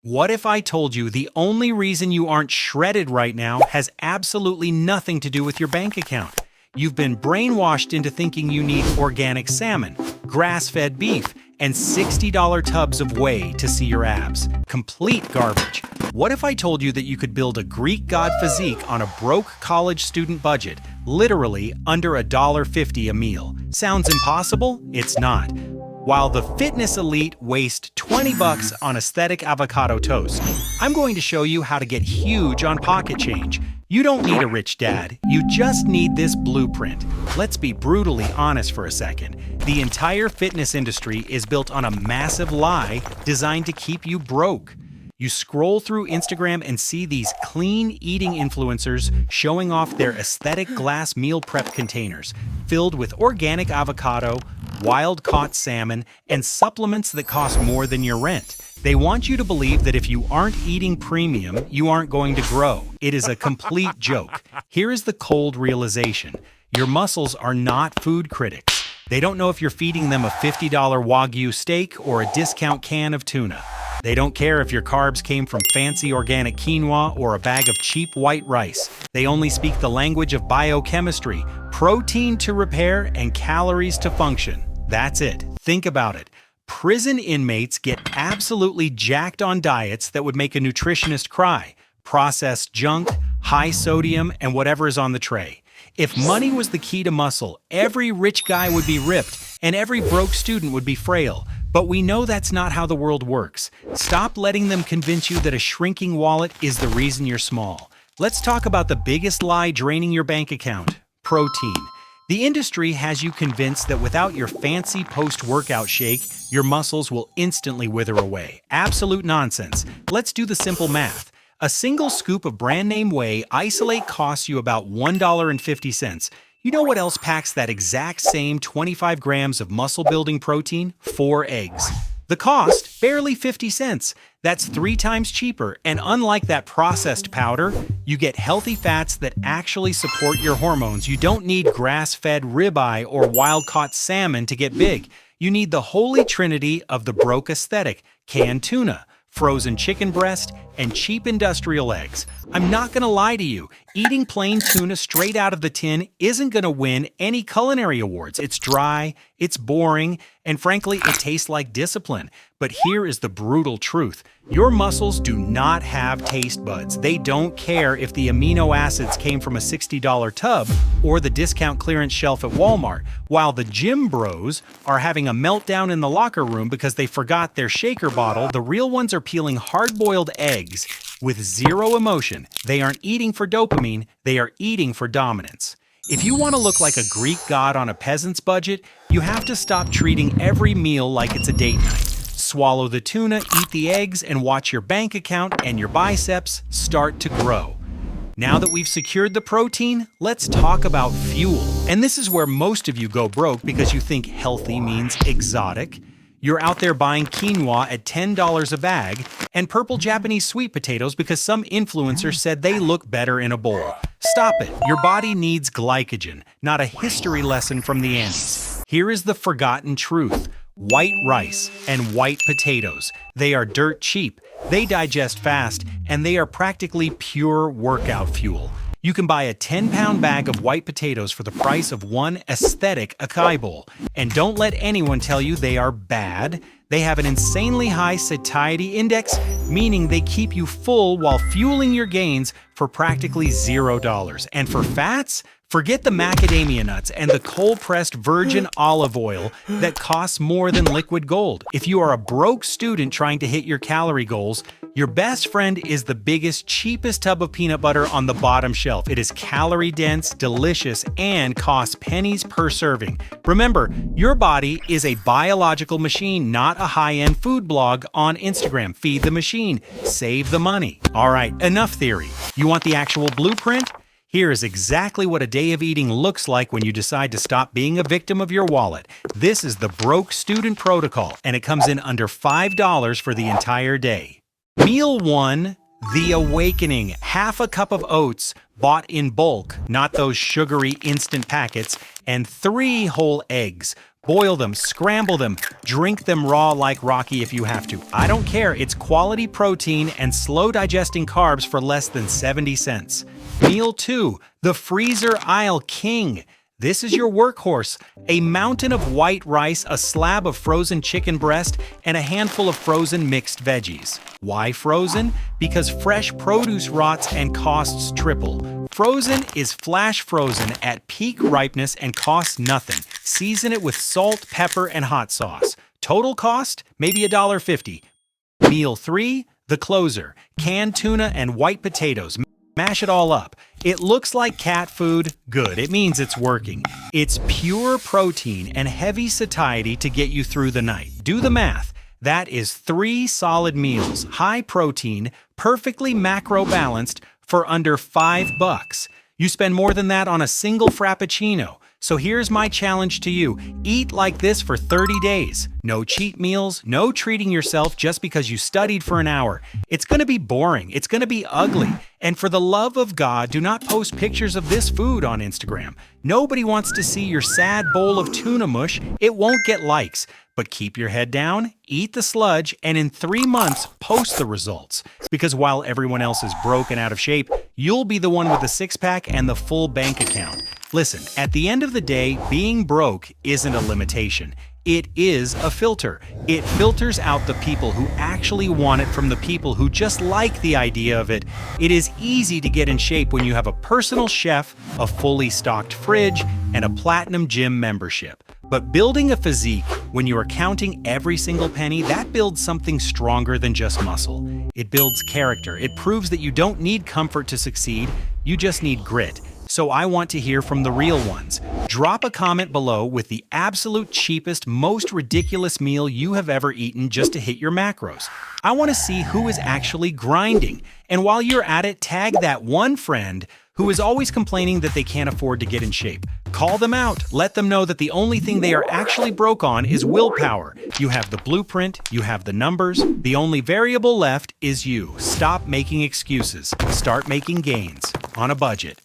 What if I told you the only reason you aren't shredded right now has absolutely nothing to do with your bank account? You've been brainwashed into thinking you need organic salmon, grass-fed beef, and $60 tubs of whey to see your abs. Complete garbage. What if I told you that you could build a Greek god physique on a broke college student budget, literally under $1.50 a meal? Sounds impossible? It's not. While the fitness elite waste $20 on aesthetic avocado toast, I'm going to show you how to get huge on pocket change. You don't need a rich dad, you just need this blueprint. Let's be brutally honest for a second. The entire fitness industry is built on a massive lie designed to keep you broke. You scroll through Instagram and see these clean eating influencers showing off their aesthetic glass meal prep containers filled with organic avocado, wild-caught salmon, and supplements that cost more than your rent. They want you to believe that if you aren't eating premium, you aren't going to grow. It is a complete joke. Here is the cold realization. Your muscles are not food critics. They don't know if you're feeding them a $50 Wagyu steak or a discount can of tuna. They don't care if your carbs came from fancy organic quinoa or a bag of cheap white rice. They only speak the language of biochemistry, protein to repair, and calories to function. That's it. Think about it. Prison inmates get absolutely jacked on diets that would make a nutritionist cry. Processed junk, high sodium, and whatever is on the tray. If money was the key to muscle, every rich guy would be ripped, and every broke student would be frail. But we know that's not how the world works. Stop letting them convince you that a shrinking wallet is the reason you're small. Let's talk about the biggest lie draining your bank account: protein. The industry has you convinced that without your fancy post-workout shake, your muscles will instantly wither away. Absolute nonsense. Let's do the simple math. A single scoop of brand name whey isolate costs you about $1.50. You know what else packs that exact same 25 grams of muscle-building protein? 4 eggs. The cost, barely 50 cents. That's 3 times cheaper, and unlike that processed powder, you get healthy fats that actually support your hormones. You don't need grass-fed ribeye or wild-caught salmon to get big. You need the holy trinity of the broke aesthetic: canned tuna, frozen chicken breast, and cheap industrial eggs. I'm not gonna lie to you, eating plain tuna straight out of the tin isn't gonna win any culinary awards. It's dry, it's boring, and frankly, it tastes like discipline. But here is the brutal truth. Your muscles do not have taste buds. They don't care if the amino acids came from a $60 tub or the discount clearance shelf at Walmart. While the gym bros are having a meltdown in the locker room because they forgot their shaker bottle, the real ones are peeling hard-boiled eggs with zero emotion. They aren't eating for dopamine, they are eating for dominance. If you want to look like a Greek god on a peasant's budget, you have to stop treating every meal like it's a date night. Swallow the tuna, eat the eggs, and watch your bank account and your biceps start to grow. Now that we've secured the protein, let's talk about fuel. And this is where most of you go broke because you think healthy means exotic. You're out there buying quinoa at $10 a bag and purple Japanese sweet potatoes because some influencer said they look better in a bowl. Stop it. Your body needs glycogen, not a history lesson from the Andes. Here is the forgotten truth: white rice and white potatoes. They are dirt cheap, they digest fast, and they are practically pure workout fuel. You can buy a 10-pound bag of white potatoes for the price of one aesthetic acai bowl. And don't let anyone tell you they are bad. They have an insanely high satiety index, meaning they keep you full while fueling your gains for practically $0. And for fats, forget the macadamia nuts and the cold-pressed virgin olive oil that costs more than liquid gold. If you are a broke student trying to hit your calorie goals, your best friend is the biggest, cheapest tub of peanut butter on the bottom shelf. It is calorie-dense, delicious, and costs pennies per serving. Remember, your body is a biological machine, not a high-end food blog on Instagram. Feed the machine. Save the money. All right, enough theory. You want the actual blueprint? Here is exactly what a day of eating looks like when you decide to stop being a victim of your wallet. This is the broke student protocol, and it comes in under $5 for the entire day. Meal 1, the awakening. Half a cup of oats bought in bulk, not those sugary instant packets, and 3 whole eggs. Boil them, scramble them, drink them raw like Rocky if you have to. I don't care, it's quality protein and slow digesting carbs for less than 70 cents. Meal 2, the freezer aisle king. This is your workhorse. A mountain of white rice, a slab of frozen chicken breast, and a handful of frozen mixed veggies. Why frozen? Because fresh produce rots and costs triple. Frozen is flash frozen at peak ripeness and costs nothing. Season it with salt, pepper, and hot sauce. Total cost? Maybe $1.50. Meal 3, the closer. Canned tuna and white potatoes. Mash it all up. It looks like cat food. Good, it means it's working. It's pure protein and heavy satiety to get you through the night. Do the math. That is 3 solid meals, high protein, perfectly macro balanced, for under $5. You spend more than that on a single Frappuccino. So here's my challenge to you. Eat like this for 30 days. No cheat meals, no treating yourself just because you studied for an hour. It's gonna be boring, it's gonna be ugly. And for the love of God, do not post pictures of this food on Instagram. Nobody wants to see your sad bowl of tuna mush. It won't get likes. But keep your head down, eat the sludge, and in 3 months, post the results. Because while everyone else is broke and out of shape, you'll be the one with the six-pack and the full bank account. Listen, at the end of the day, being broke isn't a limitation. It is a filter. It filters out the people who actually want it from the people who just like the idea of it. It is easy to get in shape when you have a personal chef, a fully stocked fridge, and a platinum gym membership. But building a physique, when you are counting every single penny, that builds something stronger than just muscle. It builds character. It proves that you don't need comfort to succeed, you just need grit. So I want to hear from the real ones. Drop a comment below with the absolute cheapest, most ridiculous meal you have ever eaten just to hit your macros. I want to see who is actually grinding. And while you're at it, tag that one friend who is always complaining that they can't afford to get in shape. Call them out. Let them know that the only thing they are actually broke on is willpower. You have the blueprint, you have the numbers. The only variable left is you. Stop making excuses. Start making gains on a budget.